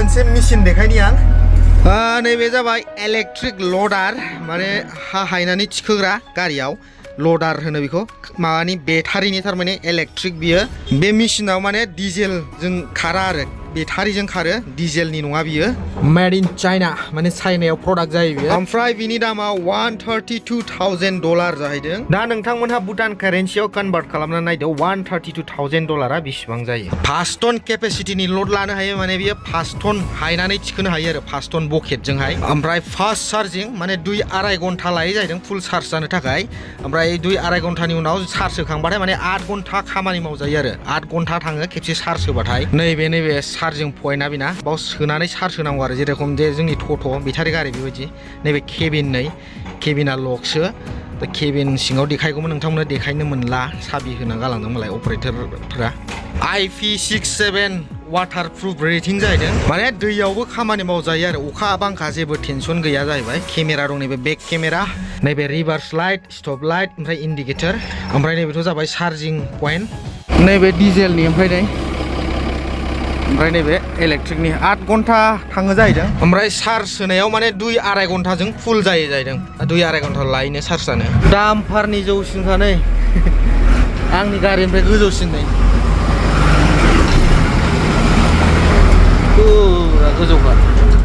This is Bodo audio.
मोनसे मेचिन देखायनि आं नैबे जाबाय इलेक्ट्रिक लडार माने हा हायनानै थिखोग्रा गारियाव लडार होनो बेखौ माबानि बेटारिनि थारमाने इलेक्ट्रिक बियो बे मेचिनाव माने डिजेलजों खारा आरो बेटारिजों खारो डिजेलनि नङा बियो मेड इन चाइना माने चाइनायाव प्रडाक्ट जायो बियो ओमफ्राय बिनि दामा $132,000 जाहैदों दा नोंथांमोनहा भुटान कारेन्सियाव कन्भार्ट खालामना नायदो $132,000 बेसेबां जायो 5 टन केपेसिटिनि लड लानो हायो माने बियो 5 टन हायनानै थिखोनो हायो आरो 5 टन बकेटजोंहाय ओमफ्राय फास्ट चार्जिं माने 2-2.5 घन्टा लायो जाहैदों फुल चार्ज जानो थाखाय ओमफ्राय 2-2.5 घन्टानि उनाव चार्ज होखांबाथाय माने 8 घन्टा खामानि मावजायो आरो 8 घन्टा थाङो खेबसे चार्ज होबाथाय नैबे चार्जिं पइन्टआ बेना बाव सोनानै चार्ज होनांगौ आरो जेरेखम जे जोंनि टट' बेटारि गारि बेबायदि नैबे केबिना लकसो केबिन सिङाव देखायगौमोन नोंथांमोननो देखायनो मोनला साबि होना गालांदों मालाय अपारेटरफोरा IP67 वाटारप्रुफ रेटिं जाहैदों माने दैयावबो खामानि मावजायो आरो अखा बांखा जेबो टेनसन गैया जाहैबाय केमेरा दं नैबे बेक केमेरा नैबे रिभार्स लाइट स्टप लाइट ओमफ्राय इन्डिकेटर ओमफ्राय नैबेथ' जाबाय चार्जिं पइन्ट नैबे डिजेलनि ओमफ्राय नैबे इलेक्ट्रिकनि 8 घन्टा थाङो जाहैदों ओमफ्राय चार्ज होनायाव माने 2-2.5 घन्टाजों फुल जायो जाहैदं 2-2.5 घन्टा लायनो चार्ज जानो दामफारनि जौसिनखा नै आंनि गारिनिफ्राय गोजौसिन नै गोजौखा